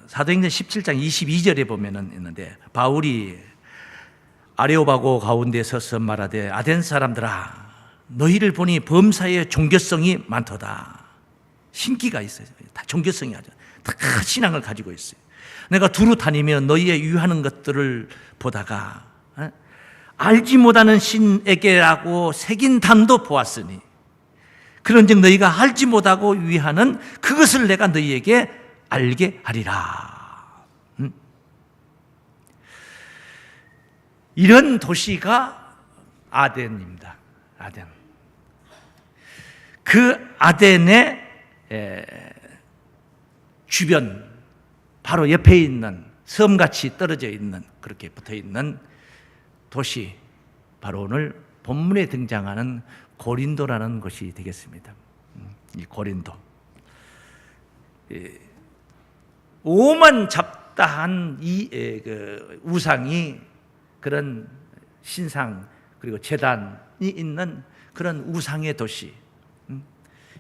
사도행전 17장 22절에 보면은 있는데, 바울이 아레오바고 가운데 서서 말하되 아덴 사람들아 너희를 보니 범사에 종교성이 많도다. 신기가 있어요. 다 종교성이 아주 다 신앙을 가지고 있어요. 내가 두루 다니며 너희의 유하는 것들을 보다가 알지 못하는 신에게라고 새긴 담도 보았으니 그런즉 너희가 알지 못하고 위하는 그것을 내가 너희에게 알게 하리라. 이런 도시가 아덴입니다. 아덴. 그 아덴의 주변 바로 옆에 있는 섬같이 떨어져 있는, 그렇게 붙어 있는 도시, 바로 오늘 본문에 등장하는 고린도라는 곳이 되겠습니다. 이 고린도. 오만 잡다한 이 우상이, 그런 신상 그리고 제단이 있는 그런 우상의 도시,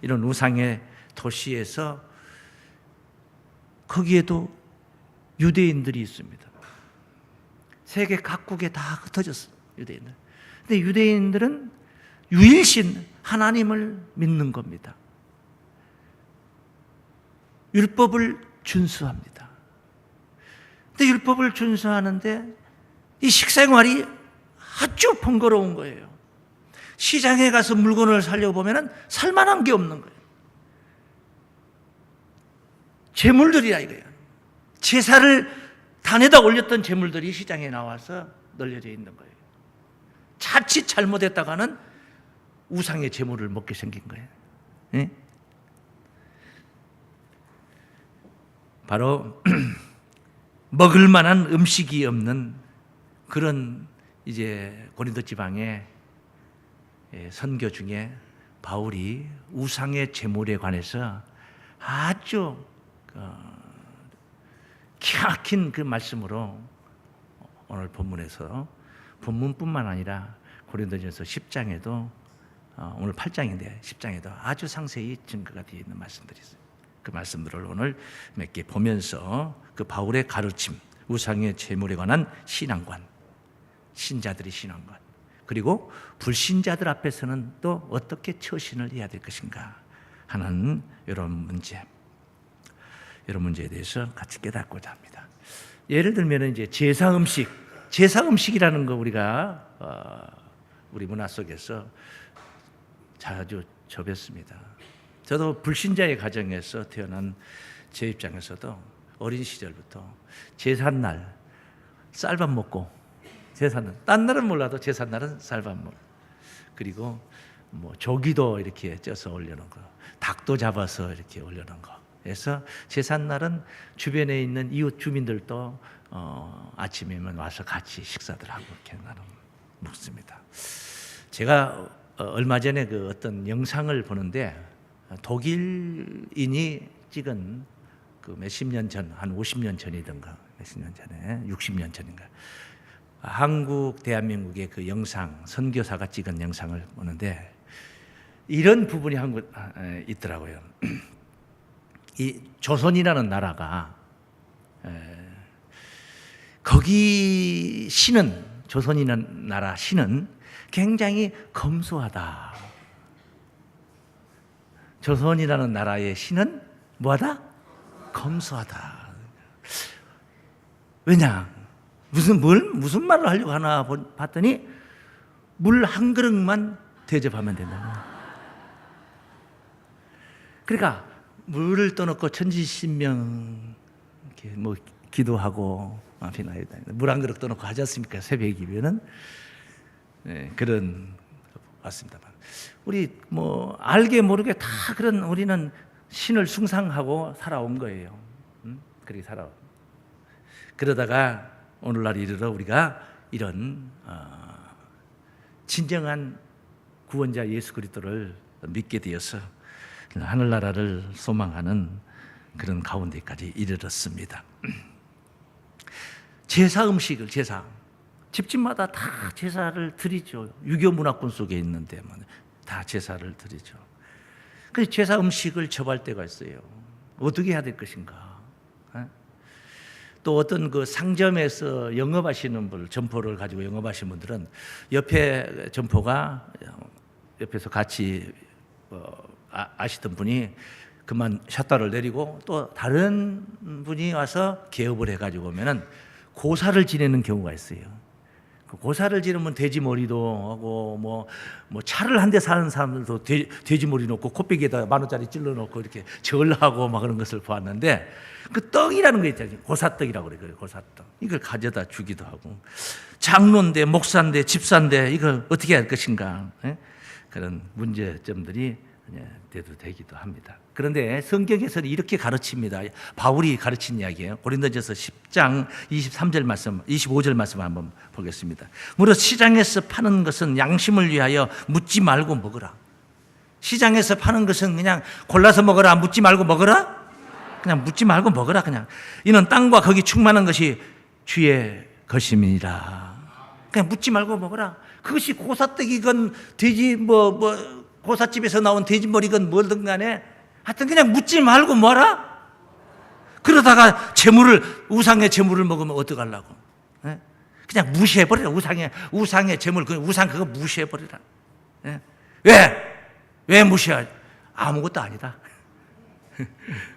이런 우상의 도시에서 거기에도 유대인들이 있습니다. 세계 각국에 다 흩어졌어요, 유대인들. 근데 유대인들은 유일신 하나님을 믿는 겁니다. 율법을 준수합니다. 근데 율법을 준수하는데 이 식생활이 아주 번거로운 거예요. 시장에 가서 물건을 사려고 보면 살만한 게 없는 거예요. 재물들이야 이거예요. 제사를 단에다 올렸던 재물들이 시장에 나와서 널려져 있는 거예요. 자칫 잘못했다가는 우상의 재물을 먹게 생긴 거예요. 네? 바로 먹을 만한 음식이 없는 그런 이제 고린도 지방의 선교 중에 바울이 우상의 재물에 관해서 아주 기가 막힌 그 말씀으로 오늘 본문에서, 본문뿐만 아니라 고린도전서 10장에도, 오늘 8장인데 10장에도 아주 상세히 증거가 되어 있는 말씀들이 있어요. 그 말씀들을 오늘 몇 개 보면서 그 바울의 가르침, 우상의 재물에 관한 신앙관, 신자들의 신앙관, 그리고 불신자들 앞에서는 또 어떻게 처신을 해야 될 것인가 하는 이런 문제에 대해서 같이 깨닫고자 합니다. 예를 들면 이제 제사 음식이라는 거 우리가 우리 문화 속에서 자주 접했습니다. 저도 불신자의 가정에서 태어난 제 입장에서도 어린 시절부터 제삿날 쌀밥 먹고, 제삿날, 딴 날은 몰라도 제삿날은 쌀밥 먹고, 그리고 뭐 조기도 이렇게 쪄서 올려놓은 거, 닭도 잡아서 이렇게 올려놓은 거. 그래서 제삿날은 주변에 있는 이웃 주민들도 아침이면 와서 같이 식사들 하고 이렇게 나눠 먹습니다. 제가 얼마 전에 그 어떤 영상을 보는데, 독일인이 찍은 그 몇십 년 전, 한 50년 전이던가, 몇십 년 전에, 60년 전인가, 한국, 대한민국의 그 영상, 선교사가 찍은 영상을 보는데 이런 부분이 있더라고요. 이 조선이라는 나라가, 거기 신은, 조선이라는 나라 신은 굉장히 검소하다. 조선이라는 나라의 신은 뭐하다? 검소하다. 왜냐? 무슨 말을 하려고 하나 봤더니 물 한 그릇만 대접하면 된다. 그러니까 물을 떠놓고 천지신명 이렇게 뭐 기도하고 물 한 그릇 떠놓고 하지 않습니까? 새벽이면은. 네, 그런 같습니다. 우리 뭐 알게 모르게 다 그런, 우리는 신을 숭상하고 살아온 거예요. 그렇게 그러다가 오늘날 이르러 우리가 이런 진정한 구원자 예수 그리스도를 믿게 되어서 하늘나라를 소망하는 그런 가운데까지 이르렀습니다. 제사 집집마다 다 제사를 드리죠. 유교 문화권 속에 있는 데만 다 제사를 드리죠. 그래서 제사 음식을 접할 때가 있어요. 어떻게 해야 될 것인가? 또 어떤 그 상점에서 영업하시는 분, 점포를 가지고 영업하시는 분들은 옆에 점포가 옆에서 같이 아시던 분이 그만 샷다를 내리고 또 다른 분이 와서 개업을 해가지고 오면은 고사를 지내는 경우가 있어요. 그 고사를 지르면 돼지머리도 하고 뭐 차를 한 대 사는 사람들도 돼지머리 놓고 코빼기에다 10,000원짜리 찔러 놓고 이렇게 절하고 막 그런 것을 보았는데 그 떡이라는 거 있잖아요. 고사떡이라고 그래요. 고사떡. 이걸 가져다 주기도 하고 장로인데 목사인데 집사인데 이걸 어떻게 할 것인가 그런 문제점들이 돼도 되기도 합니다. 그런데 성경에서는 이렇게 가르칩니다. 바울이 가르친 이야기예요. 고린도전서 10장 23절 말씀, 25절 말씀 한번 보겠습니다. 무릇 시장에서 파는 것은 양심을 위하여 묻지 말고 먹으라. 시장에서 파는 것은 그냥 골라서 먹어라, 묻지 말고 먹어라. 그냥 묻지 말고 먹어라. 그냥 이는 땅과 거기 충만한 것이 주의 것임이니라. 그냥 묻지 말고 먹어라. 그것이 고사떡이건 돼지 고삿집에서 나온 돼지머리건 뭐든 간에 하여튼 그냥 묻지 말고 뭐라? 그러다가 우상의 재물을 먹으면 어떡하려고? 그냥 무시해버리라. 우상의 재물, 우상 그거 무시해버리라. 왜 무시해? 아무것도 아니다.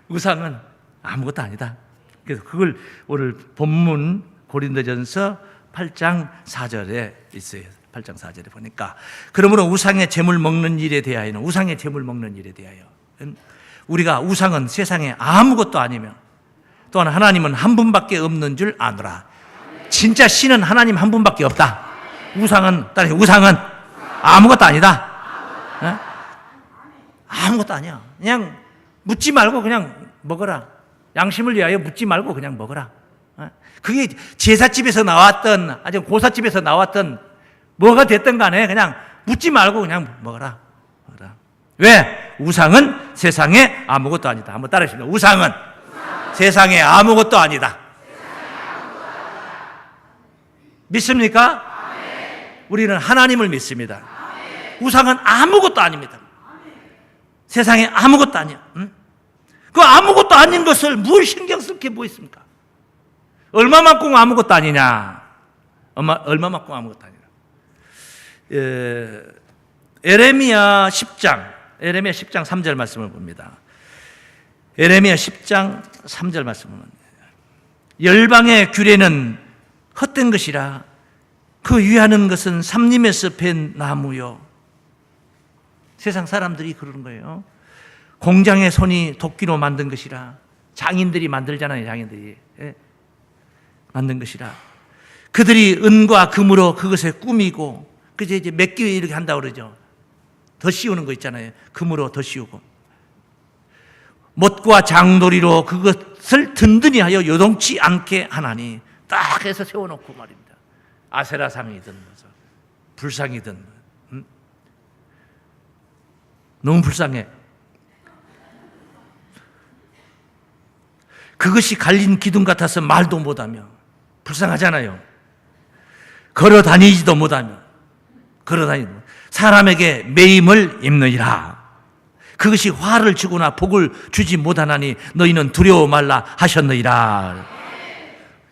우상은 아무것도 아니다. 그래서 그걸 오늘 본문 고린도전서 8장 4절에 있어요. 8장 4절에 보니까 그러므로 우상의 재물 먹는 일에 대하여는 우리가 우상은 세상에 아무것도 아니며 또한 하나님은 한 분밖에 없는 줄 아노라. 진짜 신은 하나님 한 분밖에 없다. 우상은 아무것도 아니다. 아무것도 아니야. 그냥 묻지 말고 그냥 먹어라. 양심을 위하여 묻지 말고 그냥 먹어라. 그게 제사집에서 나왔던 아주 고사집에서 나왔던 뭐가 됐든 간에 그냥 묻지 말고 그냥 먹어라. 왜? 우상은 세상에 아무것도 아니다. 한번 따라하십시오. 우상은 세상에 아무것도 아니다. 믿습니까? 우리는 하나님을 믿습니다. 우상은 아무것도 아닙니다. 세상에 아무것도 아니야. 그 아무것도 아닌 것을 뭘 신경 쓸 게 뭐 있습니까? 얼마만큼 아무것도 아니냐? 얼마만큼 아무것도 아니냐? 에레미야 10장 3절 말씀을 봅니다. 에레미야 10장 3절 말씀을 봅니다. 열방의 규례는 헛된 것이라 그 위하는 것은 삼림에서 벤 나무요. 세상 사람들이 그러는 거예요. 공장의 손이 도끼로 만든 것이라. 장인들이 만들잖아요. 장인들이 만든 것이라. 그들이 은과 금으로 그것을 꾸미고 그제 이제 몇개 이렇게 한다고 그러죠. 더 씌우는 거 있잖아요. 금으로 더 씌우고. 못과 장도리로 그것을 든든히 하여 요동치 않게 하나니 딱 해서 세워놓고 말입니다. 아세라상이든 불상이든 너무 불쌍해. 그것이 갈린 기둥 같아서 말도 못하며 불쌍하잖아요. 걸어 다니지도 못하며 사람에게 매임을 입느니라. 그것이 화를 주거나 복을 주지 못하나니 너희는 두려워 말라 하셨느니라.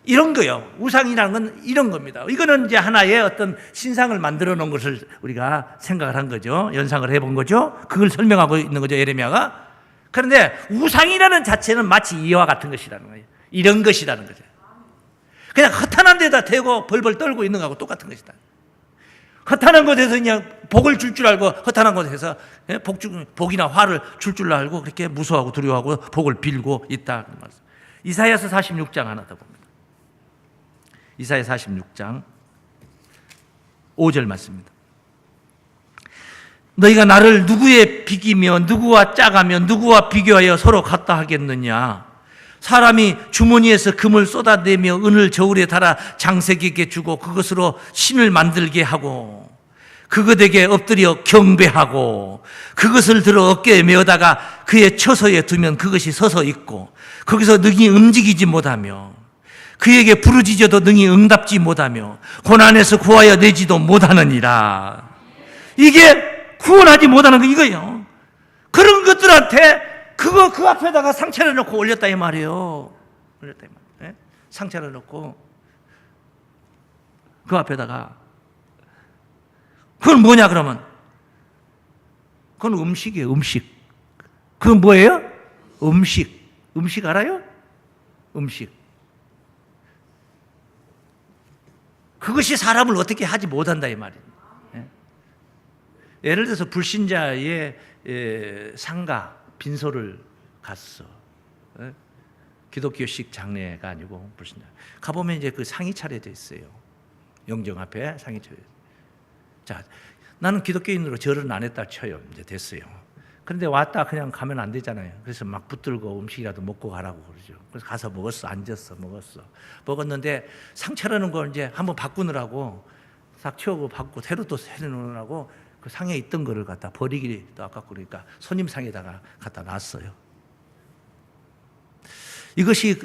이런 거요. 우상이라는 건 이런 겁니다. 이거는 이제 하나의 어떤 신상을 만들어 놓은 것을 우리가 생각을 한 거죠. 연상을 해본 거죠. 그걸 설명하고 있는 거죠. 에레미야가. 그런데 우상이라는 자체는 마치 이와 같은 것이라는 거예요. 이런 것이라는 거죠. 그냥 허탄한 데다 대고 벌벌 떨고 있는 거하고 똑같은 것이다. 허탄한 곳에서 그냥 복을 줄 줄 알고 허탄한 곳에서 복이나 화를 줄 알고 그렇게 무서워하고 두려워하고 복을 빌고 있다. 이사야서 46장 하나 더 봅니다. 이사야 46장 5절 말씀입니다. 너희가 나를 누구에 비기며 누구와 짜가며 누구와 비교하여 서로 같다 하겠느냐. 사람이 주머니에서 금을 쏟아내며 은을 저울에 달아 장색에게 주고 그것으로 신을 만들게 하고 그것에게 엎드려 경배하고 그것을 들어 어깨에 메어다가 그의 처소에 두면 그것이 서서 있고 거기서 능히 움직이지 못하며 그에게 부르짖어도 능히 응답지 못하며 고난에서 구하여 내지도 못하느니라. 이게 구원하지 못하는 거 이거예요. 그런 것들한테 그 앞에다가 상처를 놓고 올렸다 이 말이에요. 그랬다. 예? 상자를 넣고 그 앞에다가 그건 뭐냐 그러면 그건 음식이에요. 음식. 그건 뭐예요? 음식. 음식 알아요? 음식. 그것이 사람을 어떻게 하지 못한다 이 말이에요. 예? 예를 들어서 불신자의 상가 빈소를 갔어. 예? 기독교식 장례가 아니고 불신자. 가보면 이제 그 상이 차려져 있어요. 영정 앞에 상이 차려져 있어요. 자, 나는 기독교인으로 절은 안 했다 쳐요. 이제 됐어요. 그런데 왔다 그냥 가면 안 되잖아요. 그래서 막 붙들고 음식이라도 먹고 가라고 그러죠. 그래서 가서 먹었어. 앉았어. 먹었어. 먹었는데 상 차려놓은 걸 이제 한번 바꾸느라고 싹 치우고 바꾸고 새로 또 차려놓으라고 그 상에 있던 거를 갖다 버리기도 아깝고 그러니까 손님 상에다가 갖다 놨어요. 이것이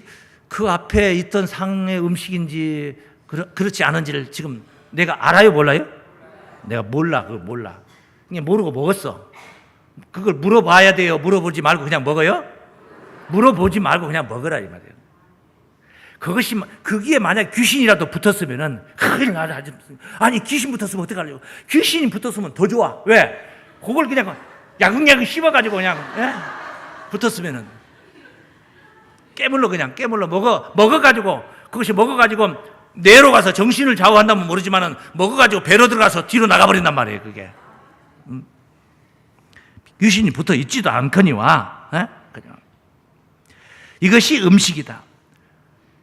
그 앞에 있던 상의 음식인지 그렇지 않은지를 지금 내가 알아요? 몰라요? 내가 몰라. 그거 몰라. 그냥 모르고 먹었어. 그걸 물어봐야 돼요? 물어보지 말고 그냥 먹어요? 물어보지 말고 그냥 먹으라 이 말이에요. 거기에 만약 귀신이라도 붙었으면은 아니 귀신 붙었으면 어떡하려고? 귀신이 붙었으면 더 좋아. 왜? 그걸 그냥 야금야금 씹어가지고 그냥 붙었으면은 깨물러 먹어가지고 그것이 먹어가지고 뇌로 가서 정신을 좌우한다면 모르지만은 먹어가지고 배로 들어가서 뒤로 나가버린단 말이에요. 그게 귀신이 붙어 있지도 않거니와 그냥 이것이 음식이다.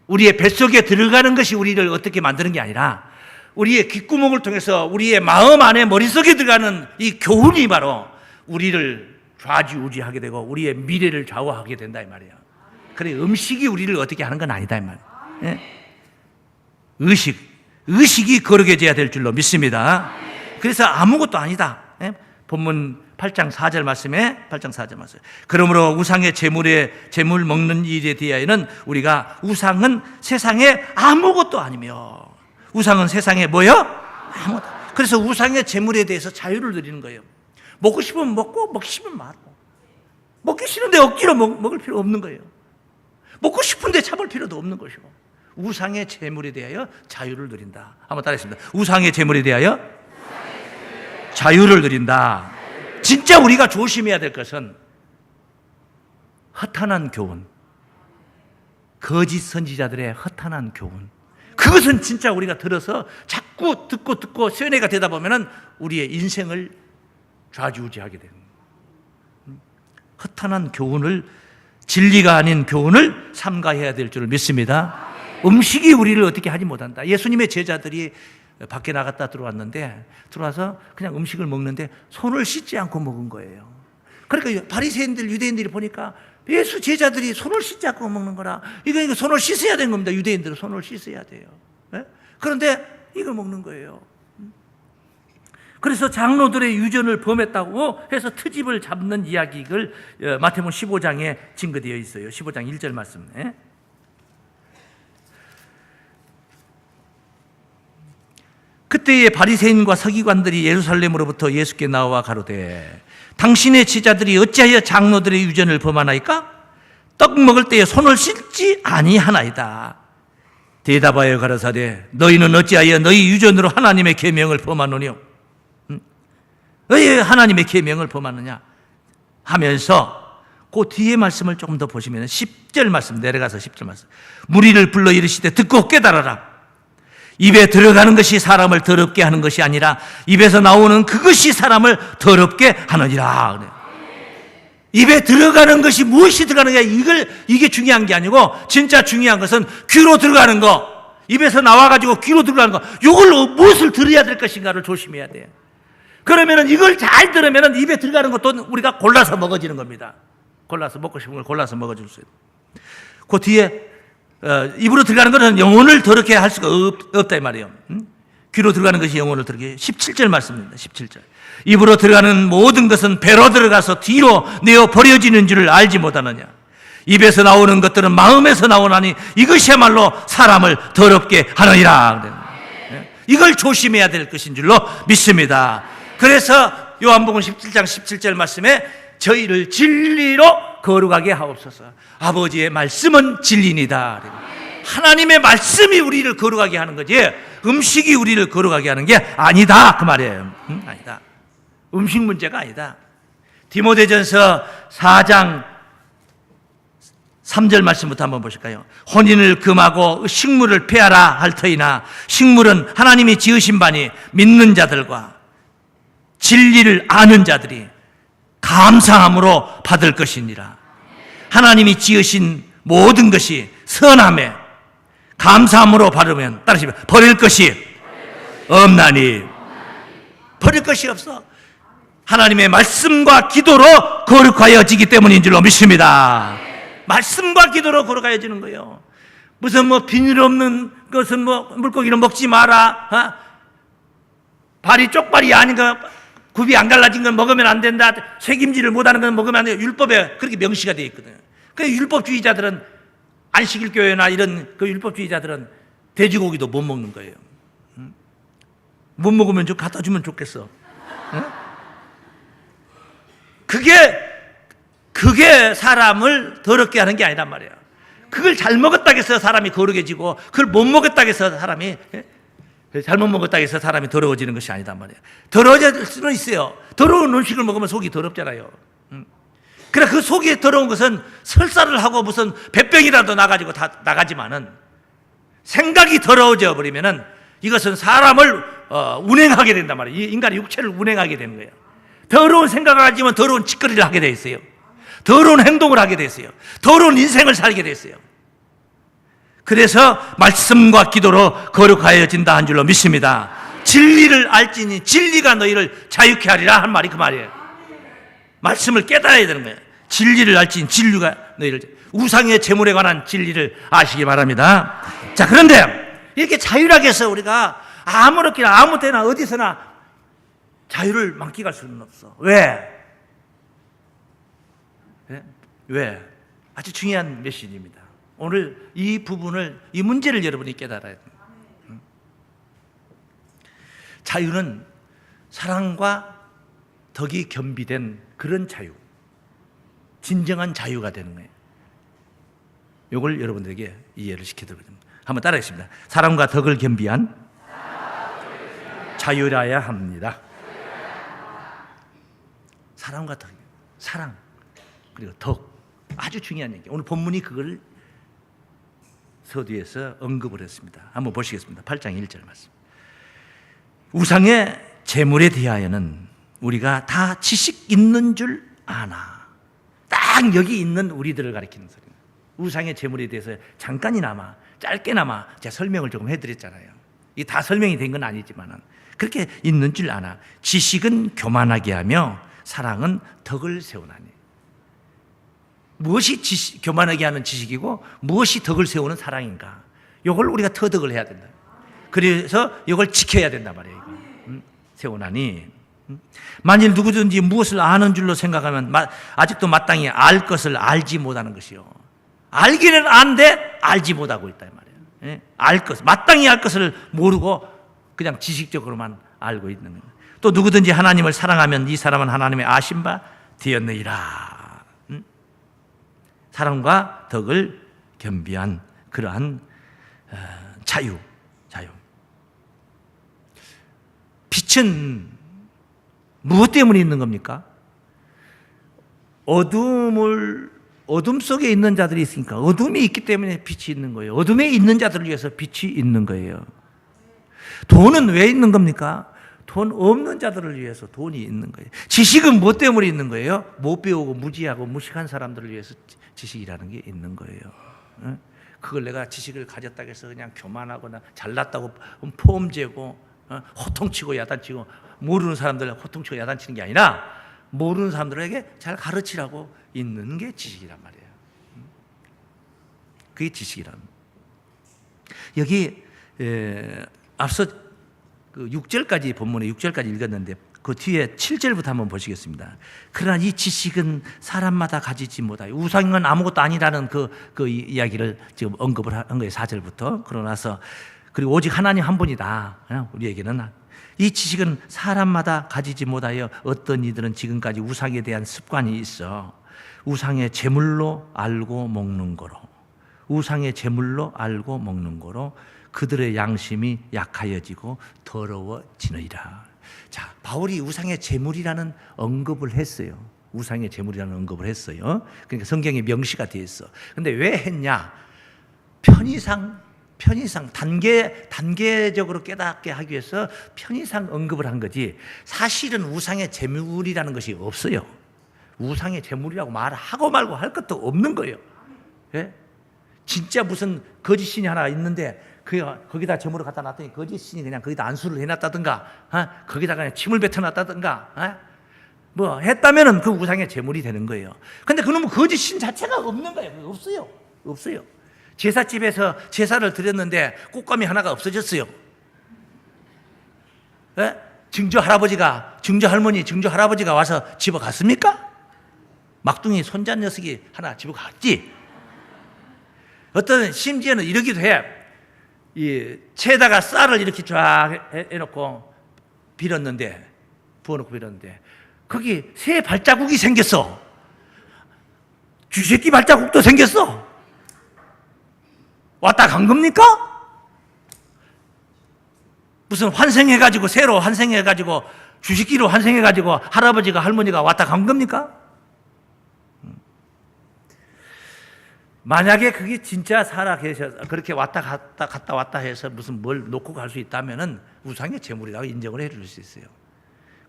우리의 뱃속에 들어가는 것이 우리를 어떻게 만드는 게 아니라 우리의 귓구멍을 통해서 우리의 마음 안에 머릿속에 들어가는 이 교훈이 바로 우리를 좌지우지하게 되고 우리의 미래를 좌우하게 된다 이 말이에요. 그래 음식이 우리를 어떻게 하는 건 아니다 이 말이에요. 예? 의식이 거룩해져야 될 줄로 믿습니다. 그래서 아무것도 아니다. 예? 본문 8장 4절 말씀에 그러므로 우상의 제물 먹는 일에 대하여는 우리가 우상은 세상에 아무것도 아니며 우상은 세상에 뭐요? 아무것도. 그래서 우상의 제물에 대해서 자유를 누리는 거예요. 먹고 싶으면 먹고 먹기 싫으면 말고 먹기 싫은데 억지로 먹을 필요 없는 거예요. 먹고 싶은데 참을 필요도 없는 것이고 우상의 제물에 대하여 자유를 누린다. 한번 따라했습니다. 우상의 제물에 대하여 자유를 누린다. 진짜 우리가 조심해야 될 것은 허탄한 교훈, 거짓 선지자들의 허탄한 교훈. 그것은 진짜 우리가 들어서 자꾸 듣고 세뇌가 되다 보면은 우리의 인생을 좌지우지하게 되는 허탄한 교훈을 진리가 아닌 교훈을 삼가해야 될 줄 믿습니다. 음식이 우리를 어떻게 하지 못한다. 예수님의 제자들이 밖에 나갔다 들어와서 그냥 음식을 먹는데 손을 씻지 않고 먹은 거예요. 그러니까 바리새인들 유대인들이 보니까 예수 제자들이 손을 씻지 않고 먹는 거라 이거 손을 씻어야 되는 겁니다. 유대인들은 손을 씻어야 돼요. 네? 그런데 이걸 먹는 거예요. 그래서 장로들의 유전을 범했다고 해서 트집을 잡는 이야기를 마태복음 15장에 증거되어 있어요. 15장 1절 말씀에 그때의 바리새인과 서기관들이 예루살렘으로부터 예수께 나와 가로되 당신의 제자들이 어찌하여 장로들의 유전을 범하나이까? 떡 먹을 때에 손을 씻지 아니하나이다. 대답하여 가라사대 너희는 어찌하여 너희 유전으로 하나님의 계명을 범하노뇨? 왜 하나님의 계명을 범하느냐? 하면서 그 뒤에 말씀을 조금 더 보시면 10절 말씀 내려가서 10절 말씀 무리를 불러 이르시되 듣고 깨달아라. 입에 들어가는 것이 사람을 더럽게 하는 것이 아니라 입에서 나오는 그것이 사람을 더럽게 하느니라. 입에 들어가는 것이 무엇이 들어가느냐 이게 중요한 게 아니고 진짜 중요한 것은 귀로 들어가는 거, 입에서 나와가지고 귀로 들어가는 거, 이걸 무엇을 들어야 될 것인가를 조심해야 돼요. 그러면은 이걸 잘 들으면은 입에 들어가는 것도 우리가 골라서 먹어지는 겁니다. 골라서 먹고 싶은 걸 골라서 먹어줄 수 있어요. 그 뒤에 입으로 들어가는 것은 영혼을 더럽게 할 수가 없다 이 말이에요. 귀로 들어가는 것이 영혼을 더럽게 17절 말씀입니다. 17절 입으로 들어가는 모든 것은 배로 들어가서 뒤로 내어 버려지는 줄을 알지 못하느냐. 입에서 나오는 것들은 마음에서 나오나니 이것이야말로 사람을 더럽게 하느니라. 이걸 조심해야 될 것인 줄로 믿습니다. 그래서 요한복음 17장 17절 말씀에 저희를 진리로 거룩하게 하옵소서. 아버지의 말씀은 진리니다. 하나님의 말씀이 우리를 거룩하게 하는 거지 음식이 우리를 거룩하게 하는 게 아니다 그 말이에요. 아니다. 음식 문제가 아니다. 디모데전서 4장 3절 말씀부터 한번 보실까요? 혼인을 금하고 식물을 폐하라 할 터이나 식물은 하나님이 지으신 바니 믿는 자들과 진리를 아는 자들이 감사함으로 받을 것이니라. 하나님이 지으신 모든 것이 선함에 감사함으로 받으면 따르시면 버릴 것이 없나니. 버릴 것이 없어. 하나님의 말씀과 기도로 거룩하여지기 때문인 줄로 믿습니다. 말씀과 기도로 거룩하여지는 거예요. 무슨 뭐 비늘 없는 것은 뭐 물고기는 먹지 마라. 발이 쪽발이 아닌가 굽이 안 갈라진 건 먹으면 안 된다. 책임지를 못하는 건 먹으면 안 돼요. 율법에 그렇게 명시가 되어 있거든요. 그 율법주의자들은 안식일교회나 이런 그 율법주의자들은 돼지고기도 못 먹는 거예요. 못 먹으면 좀 갖다 주면 좋겠어. 그게 사람을 더럽게 하는 게 아니란 말이에요. 그걸 잘 먹었다고 해서 사람이 거룩해지고 그걸 못 먹었다고 해서 사람이 잘못 먹었다고 해서 사람이 더러워지는 것이 아니단 말이에요. 더러워질 수는 있어요. 더러운 음식을 먹으면 속이 더럽잖아요. 그래 그 속이 더러운 것은 설사를 하고 무슨 배병이라도 나가지고 다 나가지만은 생각이 더러워져 버리면은 이것은 사람을 운행하게 된단 말이에요. 인간의 육체를 운행하게 되는 거예요. 더러운 생각을 하지만 더러운 짓거리를 하게 돼 있어요. 더러운 행동을 하게 됐어요. 더러운 인생을 살게 됐어요. 그래서 말씀과 기도로 거룩하여진다 한 줄로 믿습니다. 진리를 알지니 진리가 너희를 자유케 하리라 한 말이 그 말이에요. 말씀을 깨달아야 되는 거예요. 진리를 알지니 진리가 너희를, 우상의 제물에 관한 진리를 아시기 바랍니다. 자, 그런데 이렇게 자유하게 해서 우리가 아무렇게나 아무 때나 어디서나 자유를 만끽할 수는 없어. 왜? 왜? 아주 중요한 메시지입니다. 오늘 이 부분을, 이 문제를 여러분이 깨달아야 돼요. 자유는 사랑과 덕이 겸비된 그런 자유, 진정한 자유가 되는 거예요. 이걸 여러분들에게 이해를 시켜드리겠습니다. 한번 따라하겠습니다. 사랑과 덕을 겸비한 자유라야 합니다. 사랑과 덕, 사랑 그리고 덕, 아주 중요한 얘기. 오늘 본문이 그걸 서두에서 언급을 했습니다. 한번 보시겠습니다. 8장 1절 말씀. 우상의 제물에 대하여는 우리가 다 지식 있는 줄 아나. 딱 여기 있는 우리들을 가리키는 소리입니다. 우상의 제물에 대해서 잠깐이나마 짧게나마 제가 설명을 조금 해드렸잖아요. 이 다 설명이 된 건 아니지만 그렇게 있는 줄 아나. 지식은 교만하게 하며 사랑은 덕을 세우나니. 무엇이 교만하게 하는 지식이고 무엇이 덕을 세우는 사랑인가? 이걸 우리가 터득을 해야 된다. 그래서 이걸 지켜야 된단 말이에요. 세우나니 만일 누구든지 무엇을 아는 줄로 생각하면 아직도 마땅히 알 것을 알지 못하는 것이요. 알기는 아는데 알지 못하고 있다 이 말이에요. 알 것, 마땅히 알 것을 모르고 그냥 지식적으로만 알고 있는 거예요. 또 누구든지 하나님을 사랑하면 이 사람은 하나님의 아신 바 되었느니라. 사랑과 덕을 겸비한 그러한 자유. 빛은 무엇 때문에 있는 겁니까? 어둠 속에 있는 자들이 있으니까 어둠이 있기 때문에 빛이 있는 거예요. 어둠에 있는 자들을 위해서 빛이 있는 거예요. 돈은 왜 있는 겁니까? 돈 없는 자들을 위해서 돈이 있는 거예요. 지식은 무엇 때문에 있는 거예요? 못 배우고 무지하고 무식한 사람들을 위해서 지식이라는 게 있는 거예요. 그걸 내가 지식을 가졌다고 해서 그냥 교만하거나 잘났다고 포험제고 호통치고 야단치고 모르는 사람들 호통치고 야단치는 게 아니라 모르는 사람들에게 잘 가르치라고 있는 게 지식이란 말이에요. 그게 지식이란. 여기 앞서 그 6절까지 본문에 6절까지 읽었는데 그 뒤에 7절부터 한번 보시겠습니다. 그러나 이 지식은 사람마다 가지지 못하여 우상은 아무것도 아니라는 그 이야기를 지금 언급을 한 거예요. 4절부터. 그러고 나서 그리고 오직 하나님 한 분이다. 우리에게는 이 지식은 사람마다 가지지 못하여 어떤 이들은 지금까지 우상에 대한 습관이 있어 우상의 제물로 알고 먹는 거로, 우상의 제물로 알고 먹는 거로 그들의 양심이 약하여지고 더러워지느니라. 자, 바울이 우상의 제물이라는 언급을 했어요. 우상의 제물이라는 언급을 했어요. 그러니까 성경에 명시가 되어 있어. 근데 왜 했냐? 편의상 단계적으로 깨닫게 하기 위해서 편의상 언급을 한 거지, 사실은 우상의 제물이라는 것이 없어요. 우상의 제물이라고 말하고 말고 할 것도 없는 거예요. 예? 진짜 무슨 거짓 신이 하나 있는데 거기다 제물을 갖다 놨더니 거짓 신이 그냥 거기다 안수를 해놨다든가, 거기다가 그냥 침을 뱉어놨다든가, 뭐 했다면은 그 우상의 제물이 되는 거예요. 근데 그놈은 거짓 신 자체가 없는 거예요. 없어요. 제사집에서 제사를 드렸는데 꽃가미 하나가 없어졌어요. 예? 증조 할머니, 증조 할아버지가 와서 집어갔습니까? 막둥이 손자 녀석이 하나 집어갔지. 어떤 심지어는 이러기도 해. 이 채에다가 쌀을 이렇게 쫙 해놓고 부어놓고 빌었는데 거기 새 발자국이 생겼어. 쥐새끼 발자국도 생겼어. 왔다 간 겁니까? 무슨 환생해가지고, 새로 환생해가지고, 쥐새끼로 환생해가지고 할아버지가 할머니가 왔다 간 겁니까? 만약에 그게 진짜 살아계셔서 그렇게 왔다 갔다 해서 무슨 뭘 놓고 갈 수 있다면은 우상의 제물이라고 인정을 해줄 수 있어요.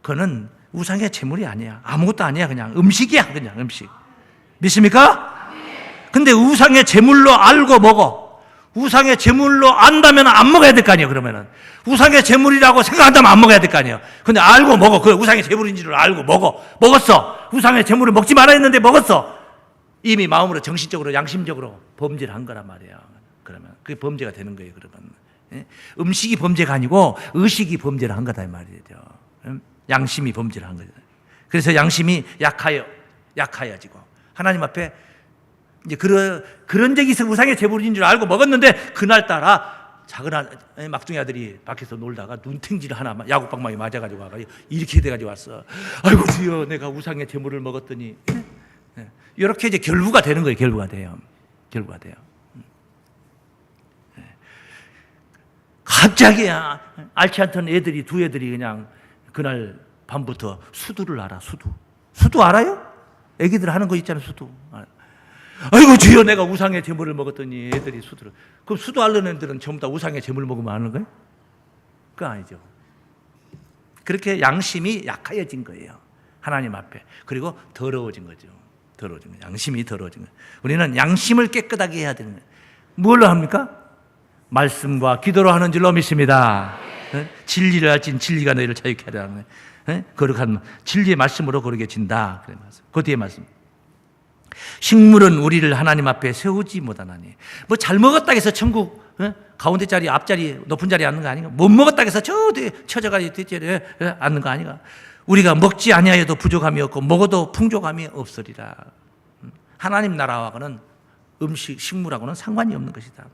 그거는 우상의 제물이 아니야. 아무것도 아니야. 그냥 음식이야. 그냥 음식. 믿습니까? 근데 우상의 제물로 알고 먹어. 우상의 제물로 안다면 안 먹어야 될 거 아니에요. 그러면은 우상의 제물이라고 생각한다면 안 먹어야 될 거 아니에요. 근데 알고 먹어. 그 우상의 제물인 줄 알고 먹었어. 우상의 제물을 먹지 말아야 했는데 먹었어. 이미 마음으로, 정신적으로, 양심적으로 범죄를 한 거란 말이에요. 그러면 그게 범죄가 되는 거예요. 그러면 음식이 범죄가 아니고 의식이 범죄를 한 거다 이 말이죠. 양심이 범죄를 한 거죠. 그래서 양심이 약하여지고 하나님 앞에 이제 그런 적이 있어. 우상의 제물인 줄 알고 먹었는데 그날따라 작은 막둥이 아들이 밖에서 놀다가 눈탱지를 하나 야구방망이 맞아가지고 와가지고 이렇게 돼가지고 왔어. 아이고 주여, 내가 우상의 제물을 먹었더니. 이렇게 이제 결부가 되는 거예요. 결부가 돼요. 갑자기 앓지 않던 두 애들이 그냥 그날 밤부터 수두를 알아. 수두 알아요? 애기들 하는 거 있잖아요. 수두. 아이고 주여, 내가 우상의 제물을 먹었더니 애들이 수두를. 그럼 수두 앓는 애들은 전부 다 우상의 제물 먹으면 아는 거예요? 그거 아니죠. 그렇게 양심이 약해진 거예요. 하나님 앞에. 그리고 더러워진 거죠. 양심이 더러워진 거예요. 우리는 양심을 깨끗하게 해야 되는 거예요. 뭘로 합니까? 말씀과 기도로 하는 줄로 믿습니다. 진리를 알진 진리가 너희를 자유케 하려 하는 거예요. 거룩한 진리의 말씀으로 거룩해진다. 그 뒤에 말씀. 식물은 우리를 하나님 앞에 세우지 못하나니. 뭐 잘 먹었다 해서 천국 가운데 자리, 앞자리, 높은 자리에 앉는 거 아닌가? 못 먹었다 해서 저 뒤에 처져가지고 뒷자리에 앉는 거 아닌가? 우리가 먹지 아니하여도 부족함이 없고 먹어도 풍족함이 없으리라. 하나님 나라하고는 식물하고는 상관이 없는 것이다.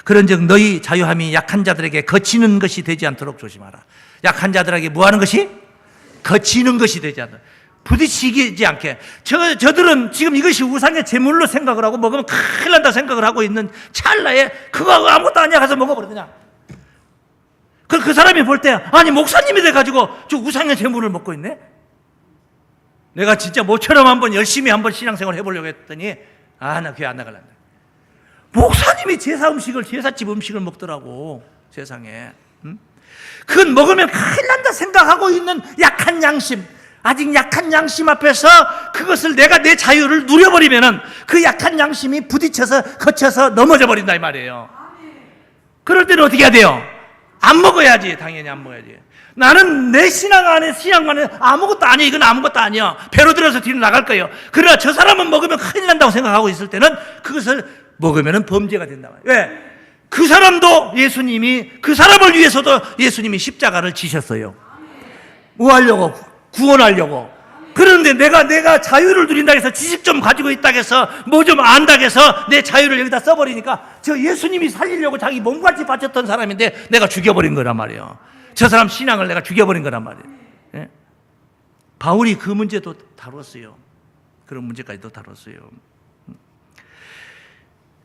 그런즉 너희 자유함이 약한 자들에게 거치는 것이 되지 않도록 조심하라. 약한 자들에게 뭐 하는 것이? 거치는 것이 되지 않도록. 부딪히지 않게. 저들은 지금 이것이 우상의 제물로 생각을 하고 먹으면 큰일 난다 생각을 하고 있는 찰나에 그거 아무것도 아니야 가서 먹어버려 그냥. 그 사람이 볼 때 아니 목사님이 돼가지고 저 우상의 제물을 먹고 있네. 내가 진짜 모처럼 열심히 한번 신앙생활 해보려고 했더니 나 교회 안 나갈란다. 목사님이 제사집 음식을 먹더라고. 세상에. 그건 먹으면 큰일 난다 생각하고 있는 약한 양심, 아직 약한 양심 앞에서 그것을 내가 내 자유를 누려버리면은 그 약한 양심이 부딪혀서 거쳐서 넘어져 버린다 이 말이에요. 그럴 때는 어떻게 해야 돼요? 안 먹어야지. 당연히 안 먹어야지. 나는 내 신앙만에 아무것도 아니야. 이건 아무것도 아니야. 배로 들어서 뒤로 나갈 거예요. 그러나 저 사람은 먹으면 큰일 난다고 생각하고 있을 때는 그것을 먹으면 범죄가 된다. 왜? 그 사람도 예수님이, 그 사람을 위해서도 예수님이 십자가를 지셨어요. 뭐 하려고? 구원하려고. 그런데 내가 자유를 누린다 해서 지식 좀 가지고 있다 해서 뭐 좀 안다 해서 내 자유를 여기다 써버리니까 저 예수님이 살리려고 자기 몸같이 바쳤던 사람인데 내가 죽여버린 거란 말이에요. 저 사람 신앙을 내가 죽여버린 거란 말이에요. 예? 바울이 그 문제도 다뤘어요. 그런 문제까지도 다뤘어요.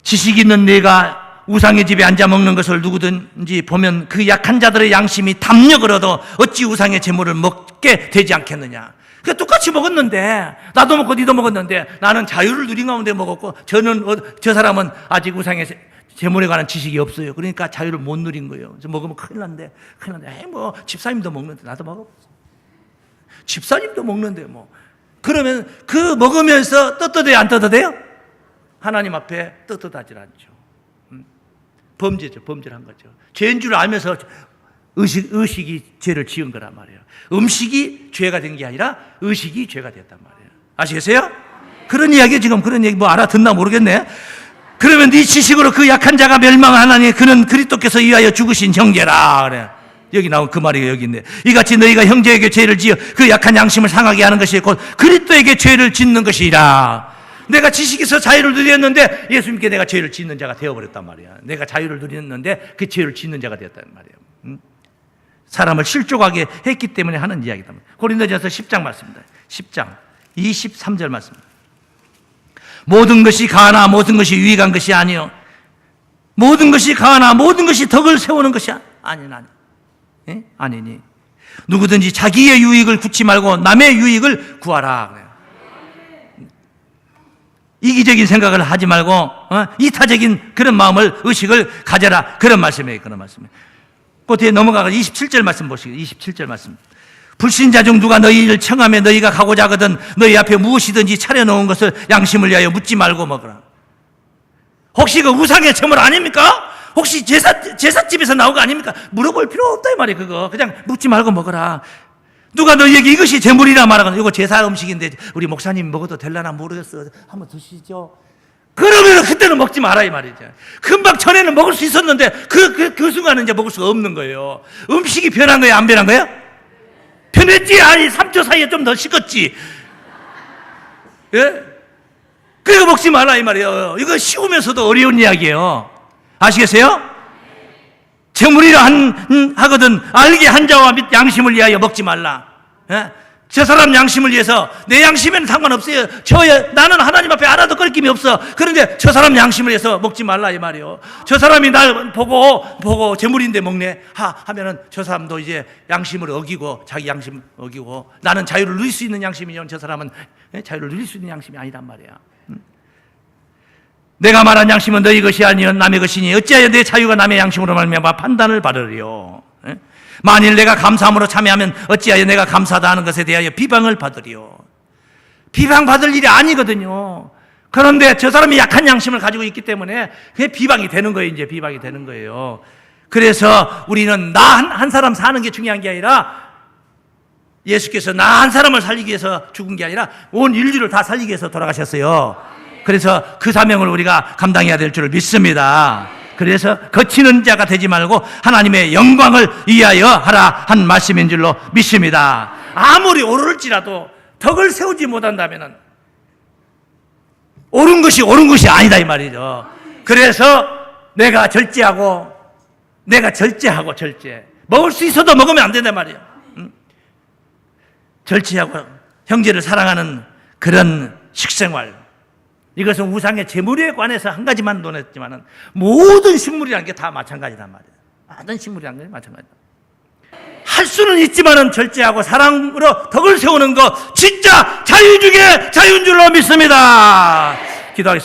지식 있는 내가 우상의 집에 앉아 먹는 것을 누구든지 보면 그 약한 자들의 양심이 담력을 얻어 어찌 우상의 제물을 먹게 되지 않겠느냐. 그 똑같이 먹었는데, 나도 먹고 니도 먹었는데, 나는 자유를 누린 가운데 먹었고, 저 사람은 아직 우상의 제물에 관한 지식이 없어요. 그러니까 자유를 못 누린 거예요. 그래서 먹으면 큰일 난데, 집사님도 먹는데, 나도 먹어. 집사님도 먹는데, 그러면 그 먹으면서 떳떳해요, 안 떳떳해요? 하나님 앞에 떳떳하지 않죠. 범죄죠. 범죄를 한 거죠. 죄인 줄 알면서 의식이 죄를 지은 거란 말이에요. 음식이 죄가 된 게 아니라 의식이 죄가 됐단 말이에요. 아시겠어요? 그런 이야기, 지금 그런 얘기 알아듣나 모르겠네. 그러면 네 지식으로 그 약한 자가 멸망하나니 그는 그리스도께서 위하여 죽으신 형제라. 그래. 여기 나온 그 말이 여기 있네. 이같이 너희가 형제에게 죄를 지어 그 약한 양심을 상하게 하는 것이 곧 그리스도에게 죄를 짓는 것이라. 내가 지식에서 자유를 누렸는데 예수님께 내가 죄를 짓는 자가 되어버렸단 말이야. 내가 자유를 누렸는데 그 죄를 짓는 자가 되었단 말이에요. 사람을 실족하게 했기 때문에 하는 이야기다. 고린도전서 10장 말씀입니다. 10장 23절 말씀입니다. 모든 것이 가하나 모든 것이 유익한 것이 아니요 모든 것이 가하나 모든 것이 덕을 세우는 것이 아니니 누구든지 자기의 유익을 구치 말고 남의 유익을 구하라. 이기적인 생각을 하지 말고 이타적인 그런 마음을, 의식을 가져라. 그런 말씀이에요. 그런 말씀이에요. 그 뒤에 넘어가서 27절 말씀 보시고, 27절 말씀. 불신자 중 누가 너희를 청하며 너희가 가고자 하거든 너희 앞에 무엇이든지 차려놓은 것을 양심을 위하여 묻지 말고 먹으라. 혹시 그 우상의 제물 아닙니까? 혹시 제삿집에서 나온 거 아닙니까? 물어볼 필요 없다 이 말이에요. 그거 그냥 묻지 말고 먹어라. 누가 너희에게 이것이 제물이라 말하거든. 이거 제사 음식인데 우리 목사님 먹어도 될라나 모르겠어. 한번 드시죠. 그러면 그때는 먹지 마라 이 말이죠. 금방 전에는 먹을 수 있었는데 그 순간은 이제 먹을 수가 없는 거예요. 음식이 변한 거예요, 안 변한 거예요? 변했지. 아니 3초 사이에 좀 더 식었지. 예? 그래서 먹지 마라 이 말이에요. 이거 쉬우면서도 어려운 이야기예요. 아시겠어요? 제물이라 하거든 알게 한 자와 및 양심을 위하여 먹지 말라. 예? 저 사람 양심을 위해서, 내 양심에는 상관없어요. 나는 하나님 앞에 알아도 끓김이 없어. 그런데 저 사람 양심을 위해서 먹지 말라 이 말이에요. 저 사람이 날 보고 제물인데 먹네 하면은 저 사람도 이제 양심을 어기고, 자기 양심 어기고, 나는 자유를 누릴 수 있는 양심이면 저 사람은 자유를 누릴 수 있는 양심이 아니란 말이야. 내가 말한 양심은 너희 것이 아니요 남의 것이니 어찌하여 내 자유가 남의 양심으로 말미암아 판단을 받으리요. 만일 내가 감사함으로 참여하면 어찌하여 내가 감사하다 하는 것에 대하여 비방을 받으리요. 비방받을 일이 아니거든요. 그런데 저 사람이 약한 양심을 가지고 있기 때문에 그게 비방이 되는 거예요. 이제 비방이 되는 거예요. 그래서 우리는 나 한 사람 사는 게 중요한 게 아니라, 예수께서 나 한 사람을 살리기 위해서 죽은 게 아니라 온 인류를 다 살리기 위해서 돌아가셨어요. 그래서 그 사명을 우리가 감당해야 될 줄 믿습니다. 그래서 거치는 자가 되지 말고 하나님의 영광을 위하여 하라 한 말씀인 줄로 믿습니다. 아무리 오를지라도 덕을 세우지 못한다면 옳은 것이 아니다 이 말이죠. 그래서 내가 절제. 먹을 수 있어도 먹으면 안 된단 말이에요. 절제하고 형제를 사랑하는 그런 식생활. 이것은 우상의 제물에 관해서 한 가지만 논했지만은 모든 식물이라는 게 다 마찬가지란 말이에요. 모든 식물이라는 게 마찬가지다. 할 수는 있지만은 절제하고 사랑으로 덕을 세우는 거 진짜 자유 중에 자유인 줄로 믿습니다. 기도하겠습니다.